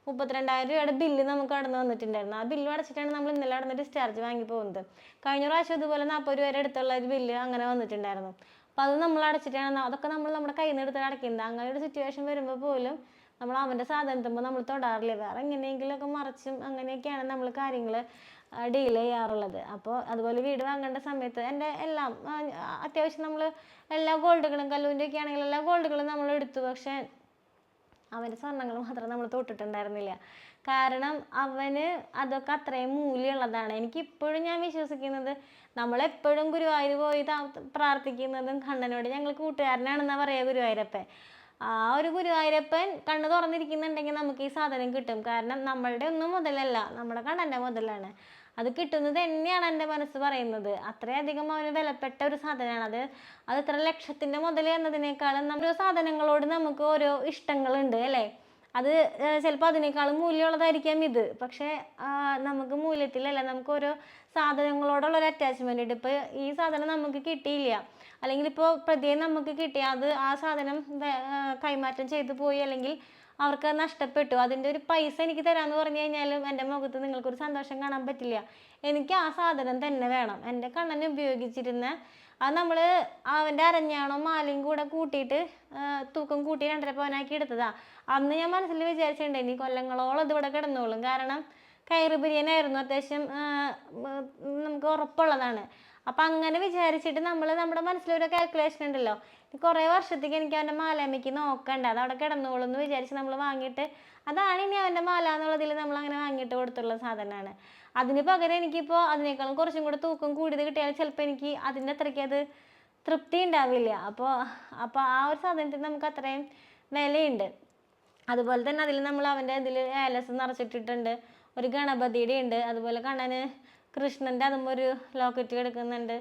[SPEAKER 1] 32,000 രൂപയുടെ ബില്ല് നമുക്ക് അവിടെ നിന്ന് വന്നിട്ടുണ്ടായിരുന്നു. ആ ബില്ല് അടച്ചിട്ടാണ് നമ്മൾ ഇന്നലെ അവിടെ നിന്ന് ഡിസ്ചാർജ് വാങ്ങി പോകുന്നത്. കഴിഞ്ഞ പ്രാവശ്യം ഇതുപോലെ 40 രൂപയുടെ അടുത്തുള്ള ഒരു ബില്ല് അങ്ങനെ വന്നിട്ടുണ്ടായിരുന്നു. അപ്പോൾ അത് നമ്മൾ അടച്ചിട്ടാണ്, അതൊക്കെ നമ്മൾ നമ്മുടെ കയ്യിൽ നിന്ന് എടുത്ത് അടയ്ക്കുന്നത്. അങ്ങനെ ഒരു സിറ്റുവേഷൻ വരുമ്പോൾ പോലും നമ്മൾ അവൻ്റെ സാധനത്തുമ്പോൾ നമ്മൾ തൊടാറില്ല. വേറെ എങ്ങനെയെങ്കിലുമൊക്കെ മറിച്ചും അങ്ങനെയൊക്കെയാണ് നമ്മൾ കാര്യങ്ങൾ ഡീൽ ചെയ്യാറുള്ളത്. അപ്പോൾ അതുപോലെ വീട് വാങ്ങേണ്ട സമയത്ത് എൻ്റെ എല്ലാം അത്യാവശ്യം നമ്മൾ എല്ലാ ഗോൾഡുകളും, കല്ലൂൻ്റെ ഒക്കെ ആണെങ്കിൽ എല്ലാ ഗോൾഡുകളും നമ്മൾ എടുത്തു. പക്ഷേ അവൻ്റെ സ്വർണ്ണങ്ങൾ മാത്രം നമ്മൾ തൊട്ടിട്ടുണ്ടായിരുന്നില്ല. കാരണം അവന് അതൊക്കെ അത്രയും മൂല്യമുള്ളതാണ്. എനിക്കിപ്പോഴും ഞാൻ വിശ്വസിക്കുന്നത്, നമ്മളെപ്പോഴും ഗുരുവായൂർ പോയി പ്രാർത്ഥിക്കുന്നതും കണ്ണനോട് ഞങ്ങൾ കൂട്ടുകാരനാണെന്നാണ് പറയുക ഗുരുവായൂരപ്പൻ. ആ ഒരു ഗുരുവായൂരപ്പൻ കണ്ണ് തുറന്നിരിക്കുന്നുണ്ടെങ്കിൽ നമുക്ക് ഈ സാധനം കിട്ടും. കാരണം നമ്മളുടെ ഒന്നും മുതലല്ല, നമ്മുടെ കണ്ണൻ്റെ മുതലാണ്. അത് കിട്ടുന്നത് തന്നെയാണ് എൻ്റെ മനസ്സ് പറയുന്നത്. അത്രയധികം അവന് വിലപ്പെട്ട ഒരു സാധനമാണ് അത് ഇത്ര ലക്ഷത്തിൻ്റെ മുതൽ എന്നതിനേക്കാളും ഓരോ സാധനങ്ങളോട് നമുക്ക് ഓരോ ഇഷ്ടങ്ങളുണ്ട് അല്ലേ. അത് ചിലപ്പോൾ അതിനേക്കാളും മൂല്യമുള്ളതായിരിക്കാം ഇത്. പക്ഷേ നമുക്ക് മൂല്യത്തിലല്ല, നമുക്ക് ഓരോ സാധനങ്ങളോടുള്ളൊരു അറ്റാച്ച്മെൻ്റ് ഉണ്ട്. ഇപ്പോൾ ഈ സാധനം നമുക്ക് കിട്ടിയില്ല, അല്ലെങ്കിൽ ഇപ്പോൾ പ്രതിയെ നമുക്ക് കിട്ടി, അത് ആ സാധനം കൈമാറ്റം ചെയ്തു പോയി, അല്ലെങ്കിൽ അവർക്ക് നഷ്ടപ്പെട്ടു, അതിൻ്റെ ഒരു പൈസ എനിക്ക് തരാമെന്ന് പറഞ്ഞു കഴിഞ്ഞാലും എൻ്റെ മുഖത്ത് നിങ്ങൾക്കൊരു സന്തോഷം കാണാൻ പറ്റില്ല. എനിക്ക് ആ സാധനം തന്നെ വേണം. എൻ്റെ കണ്ണന് ഉപയോഗിച്ചിരുന്ന അത് നമ്മൾ അവൻ്റെ അരഞ്ഞാണോ മാലയും കൂടെ കൂട്ടിയിട്ട് തൂക്കം കൂട്ടി 2.5 പവനാക്കി എടുത്തതാ. അന്ന് ഞാൻ മനസ്സിൽ വിചാരിച്ചിട്ടുണ്ട് ഇനി കൊല്ലങ്ങളോളം ഇതിവിടെ കിടന്നോളും. കാരണം കയറ് ബിരിയാനായിരുന്നു, അത്യാവശ്യം നമുക്ക് ഉറപ്പുള്ളതാണ്. അപ്പം അങ്ങനെ വിചാരിച്ചിട്ട് നമ്മുടെ മനസ്സിലൊരു കാൽക്കുലേഷൻ ഉണ്ടല്ലോ, കുറേ വർഷത്തേക്ക് എനിക്ക് അവൻ്റെ മാലാമ്മയ്ക്ക് നോക്കണ്ട, അത് അവിടെ കിടന്നോളൂ എന്ന് വിചാരിച്ച് നമ്മൾ വാങ്ങിയിട്ട്, അതാണ് ഇനി അവൻ്റെ മാല എന്നുള്ളതിൽ നമ്മൾ അങ്ങനെ വാങ്ങിയിട്ട് കൊടുത്തുള്ള സാധനമാണ്. അതിന് പകരം എനിക്കിപ്പോൾ അതിനേക്കാളും കുറച്ചും കൂടെ തൂക്കം കൂടിയത് കിട്ടിയാൽ ചിലപ്പോൾ എനിക്ക് അതിൻ്റെ അത്രയ്ക്ക് അത് തൃപ്തി ഉണ്ടാവില്ല. അപ്പോൾ ആ ഒരു സാധനത്തിന് നമുക്ക് അത്രയും വിലയുണ്ട്. അതുപോലെ തന്നെ അതിൽ നമ്മൾ അവൻ്റെ ഇതിൽ ഏലസ് നിറച്ചിട്ടിട്ടുണ്ട്, ഒരു ഗണപതിയുടെ ഉണ്ട്, അതുപോലെ കണ്ണന് കൃഷ്ണൻ്റെ അതുമ്പോൾ ഒരു ലോക്കറ്റ് കിടക്കുന്നുണ്ട്.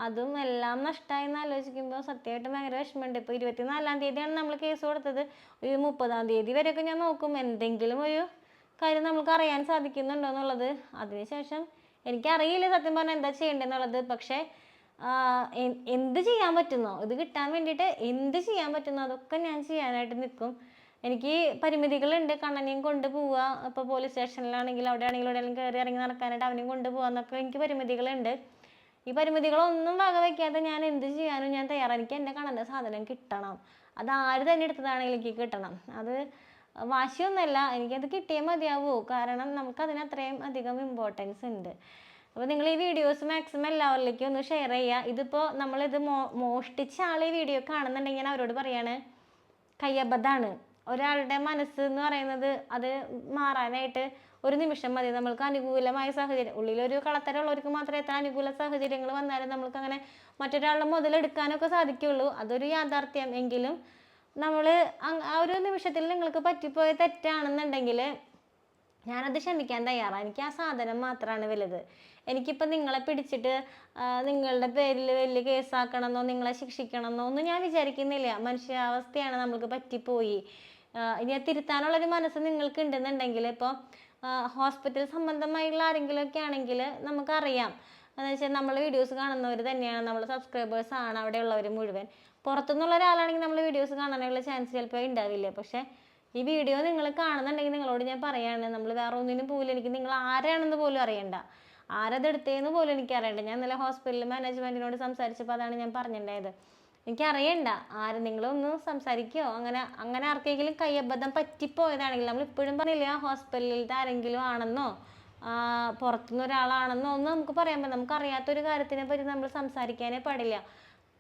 [SPEAKER 1] അതും എല്ലാം നഷ്ടമായെന്ന് ആലോചിക്കുമ്പോൾ സത്യമായിട്ടും ഭയങ്കര വിഷമമുണ്ട്. ഇപ്പോൾ 24-ാം തീയതിയാണ് നമ്മൾ കേസ് കൊടുത്തത്. ഒരു 30-ാം തീയതി വരെയൊക്കെ ഞാൻ നോക്കും എന്തെങ്കിലും ഒരു കാര്യം നമുക്ക് അറിയാൻ സാധിക്കുന്നുണ്ടോ എന്നുള്ളത്. അതിനുശേഷം എനിക്കറിയില്ല സത്യം പറഞ്ഞാൽ എന്താ ചെയ്യേണ്ടതെന്നുള്ളത്. പക്ഷേ എന്ത് ചെയ്യാൻ പറ്റുന്നോ ഇത് കിട്ടാൻ വേണ്ടിയിട്ട് എന്ത് ചെയ്യാൻ പറ്റുന്നോ അതൊക്കെ ഞാൻ ചെയ്യാനായിട്ട് നിൽക്കും. എനിക്ക് പരിമിതികളുണ്ട്. കണ്ണനെയും കൊണ്ട് പോവുക, ഇപ്പോൾ പോലീസ് സ്റ്റേഷനിലാണെങ്കിലും അവിടെ ആണെങ്കിലും എവിടെയെങ്കിലും കയറി ഇറങ്ങി നടക്കാനായിട്ട് അവനെയും കൊണ്ട് പോകാമെന്നൊക്കെ എനിക്ക് പരിമിതികളുണ്ട്. ഈ പരിമിതികളൊന്നും വകവയ്ക്കാതെ ഞാൻ എന്ത് ചെയ്യാനും ഞാൻ തയ്യാറാണ്. എനിക്ക് എൻ്റെ കണ്ണൻ്റെ സാധനം കിട്ടണം. അത് ആര് തന്നെ എടുത്തതാണെങ്കിലും എനിക്ക് കിട്ടണം. അത് വാശിയൊന്നുമല്ല, എനിക്കത് കിട്ടിയേ മതിയാവൂ. കാരണം നമുക്കതിന് അത്രയും അധികം ഇമ്പോർട്ടൻസ് ഉണ്ട്. അപ്പോൾ നിങ്ങൾ ഈ വീഡിയോസ് മാക്സിമം എല്ലാവരിലേക്കും ഒന്ന് ഷെയർ ചെയ്യുക. ഇതിപ്പോൾ നമ്മളിത് മോഷ്ടിച്ച ആൾ ഈ വീഡിയോ കാണുന്നുണ്ടെങ്കിൽ ഞാൻ അവരോട് പറയാണ്, കയ്യബദ്ധാണ്. ഒരാളുടെ മനസ്സ് എന്ന് പറയുന്നത് അത് മാറാനായിട്ട് ഒരു നിമിഷം മതി. നമ്മൾക്ക് അനുകൂലമായ സാഹചര്യം, ഉള്ളിലൊരു കളത്തരമുള്ളവർക്ക് മാത്രമേ എത്ര അനുകൂല സാഹചര്യങ്ങൾ വന്നാലും നമ്മൾക്ക് അങ്ങനെ മറ്റൊരാളുടെ മുതലെടുക്കാനൊക്കെ സാധിക്കുള്ളൂ. അതൊരു യാഥാർത്ഥ്യം. എങ്കിലും നമ്മൾ ആ ഒരു നിമിഷത്തിൽ നിങ്ങൾക്ക് പറ്റിപ്പോയ തെറ്റാണെന്നുണ്ടെങ്കിൽ ഞാനത് ക്ഷമിക്കാൻ തയ്യാറാണ്. എനിക്ക് ആ സാധനം മാത്രമാണ് വലുത്. എനിക്കിപ്പോൾ നിങ്ങളെ പിടിച്ചിട്ട് നിങ്ങളുടെ പേരിൽ വലിയ കേസാക്കണമെന്നോ നിങ്ങളെ ശിക്ഷിക്കണമെന്നോ ഒന്നും ഞാൻ വിചാരിക്കുന്നില്ല. മനുഷ്യാവസ്ഥയാണ്, നമ്മൾക്ക് പറ്റിപ്പോയി. ഇനി തിരുത്താനുള്ളൊരു മനസ്സ് നിങ്ങൾക്ക് ഉണ്ടെന്നുണ്ടെങ്കിൽ ഇപ്പോൾ ഹോസ്പിറ്റൽ സംബന്ധമായുള്ള ആരെങ്കിലുമൊക്കെ ആണെങ്കിൽ നമുക്കറിയാം. എന്ന് വെച്ചാൽ നമ്മൾ വീഡിയോസ് കാണുന്നവർ തന്നെയാണ്, നമ്മൾ സബ്സ്ക്രൈബേഴ്സ് ആണ് അവിടെയുള്ളവർ മുഴുവൻ. പുറത്തുനിന്നുള്ള ഒരാളാണെങ്കിൽ നമ്മൾ വീഡിയോസ് കാണാനുള്ള ചാൻസ് ചിലപ്പോൾ ഉണ്ടാവില്ല. പക്ഷേ ഈ വീഡിയോ നിങ്ങൾ കാണുന്നുണ്ടെങ്കിൽ നിങ്ങളോട് ഞാൻ പറയാണ്, നമ്മൾ വേറെ ഒന്നിനും പോലും എനിക്ക് നിങ്ങൾ ആരാണെന്ന് പോലും അറിയണ്ട, ആരതെടുത്തേന്ന് പോലും എനിക്ക് അറിയണ്ട. ഞാൻ ഇന്നലെ ഹോസ്പിറ്റൽ മാനേജ്മെൻറ്റിനോട് സംസാരിച്ചപ്പോൾ അതാണ് ഞാൻ പറഞ്ഞിട്ടുണ്ടായത്. എനിക്കറിയണ്ട നിങ്ങളൊന്ന് സംസാരിക്കുകയോ അങ്ങനെ ആർക്കെങ്കിലും കയ്യബദ്ധം പറ്റിപ്പോയതാണെങ്കിൽ, നമ്മൾ ഇപ്പോഴും പറഞ്ഞില്ല ഹോസ്പിറ്റലിലത്തെ ആരെങ്കിലും ആണെന്നോ പുറത്തുനിന്ന് ഒരാളാണെന്നോ ഒന്നും നമുക്ക് പറയാൻ പറ്റില്ല. നമുക്കറിയാത്തൊരു കാര്യത്തിനെ പറ്റി നമ്മൾ സംസാരിക്കാനേ പാടില്ല.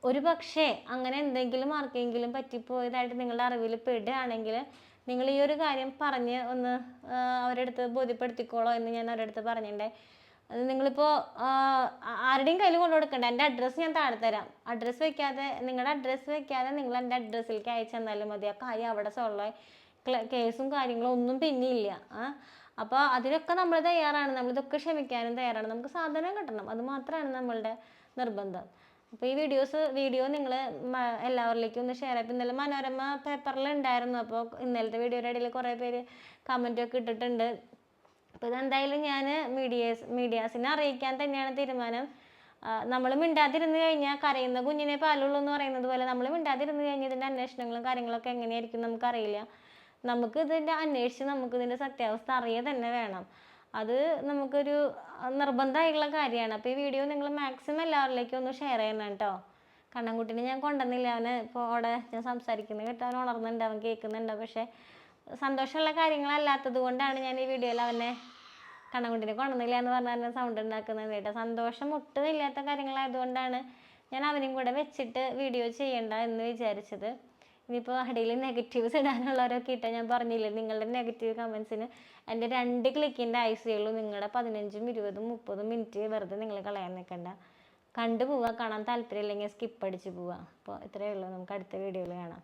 [SPEAKER 1] ഒരു പക്ഷേ അങ്ങനെ എന്തെങ്കിലും ആർക്കെങ്കിലും പറ്റിപ്പോയതായിട്ട് നിങ്ങളുടെ അറിവിൽ പെടുകയാണെങ്കിൽ നിങ്ങൾ ഈ ഒരു കാര്യം പറഞ്ഞ് ഒന്ന് അവരുടെ അടുത്ത് ബോധ്യപ്പെടുത്തിക്കോളോ എന്ന് ഞാൻ അവരുടെ അടുത്ത് പറഞ്ഞിട്ടുണ്ടേ. അത് നിങ്ങളിപ്പോൾ ആരുടെയും കയ്യിൽ കൊണ്ടു കൊടുക്കണ്ട. എൻ്റെ അഡ്രസ്സ് ഞാൻ താഴെ തരാം. അഡ്രസ്സ് വെക്കാതെ, നിങ്ങളുടെ അഡ്രസ്സ് വെക്കാതെ നിങ്ങൾ എൻ്റെ അഡ്രസ്സിലേക്ക് അയച്ചു തന്നാലും മതി. ആ കാര്യം അവിടെ സോൾവ് ആയി. കേസും കാര്യങ്ങളും ഒന്നും പിന്നെയില്ല. അപ്പോൾ അതിനൊക്കെ നമ്മൾ തയ്യാറാണ്. നമ്മളിതൊക്കെ ക്ഷമിക്കാനും തയ്യാറാണ്. നമുക്ക് സാധനം കിട്ടണം, അത് മാത്രമാണ് നമ്മളുടെ നിർബന്ധം. അപ്പോൾ ഈ വീഡിയോ നിങ്ങൾ എല്ലാവരിലേക്കും ഒന്ന് ഷെയർ ചെയ്യും. ഇന്നലെ മനോരമ പേപ്പറിൽ ഉണ്ടായിരുന്നു. അപ്പോൾ ഇന്നലത്തെ വീഡിയോയുടെ ഇടയിൽ കുറേ പേര് കമൻറ്റൊക്കെ ഇട്ടിട്ടുണ്ട്. അപ്പോൾ ഇതെന്തായാലും ഞാൻ മീഡിയാസിനെ അറിയിക്കാൻ തന്നെയാണ് തീരുമാനം. നമ്മൾ മിണ്ടാതിരുന്ന് കഴിഞ്ഞാൽ കരയുന്ന കുഞ്ഞിനെ പാലുള്ളൂ എന്ന് പറയുന്നത് പോലെ നമ്മൾ മിണ്ടാതിരുന്ന് കഴിഞ്ഞാൽ ഇതിൻ്റെ അന്വേഷണങ്ങളും കാര്യങ്ങളൊക്കെ എങ്ങനെയായിരിക്കും നമുക്കറിയില്ല. നമുക്ക് ഇതിൻ്റെ അന്വേഷിച്ച് നമുക്കിതിൻ്റെ സത്യാവസ്ഥ അറിയുക തന്നെ വേണം. അത് നമുക്കൊരു നിർബന്ധമായിട്ടുള്ള കാര്യമാണ്. അപ്പോൾ ഈ വീഡിയോ നിങ്ങൾ മാക്സിമം എല്ലാവരിലേക്കും ഒന്ന് ഷെയർ ചെയ്യണം കേട്ടോ. കണ്ണൻകുട്ടീനെ ഞാൻ കൊണ്ടുവന്നില്ല. അവന് ഇപ്പോൾ അവിടെ ഞാൻ സംസാരിക്കുന്നത് കേട്ടോ, അവൻ ഉണർന്നുണ്ട്, അവൻ കേൾക്കുന്നുണ്ട്. പക്ഷേ സന്തോഷമുള്ള കാര്യങ്ങളല്ലാത്തത് കൊണ്ടാണ് ഞാൻ ഈ വീഡിയോയിൽ അവനെ കണ്ണൻകുട്ടീനെ കൊണ്ടുവന്നില്ല എന്ന് പറഞ്ഞാൽ സൗണ്ട് ഉണ്ടാക്കുന്നത് കേട്ടോ. സന്തോഷം ഒട്ടുമില്ലാത്ത കാര്യങ്ങളായതുകൊണ്ടാണ് ഞാൻ അവനും കൂടെ വെച്ചിട്ട് വീഡിയോ ചെയ്യണ്ട എന്ന് വിചാരിച്ചത്. ഇനിയിപ്പോൾ അടിയിൽ നെഗറ്റീവ്സ് ഇടാനുള്ളവരൊക്കെ ഇട്ടാൽ ഞാൻ പറഞ്ഞില്ലേ, നിങ്ങളുടെ നെഗറ്റീവ് കമൻസിന് എൻ്റെ 2 ക്ലിക്കിൻ്റെ ആയുസേയുള്ളൂ. നിങ്ങളുടെ 15, 20, 30 മിനിറ്റ് വെറുതെ നിങ്ങൾ കളയാൻ നിൽക്കണ്ട. കണ്ടു പോവുക. കാണാൻ താല്പര്യമില്ലെങ്കിൽ സ്കിപ്പ് അടിച്ച് പോവുക. അപ്പോൾ ഇത്രയേ ഉള്ളൂ. നമുക്ക് അടുത്ത വീഡിയോയിൽ കാണാം.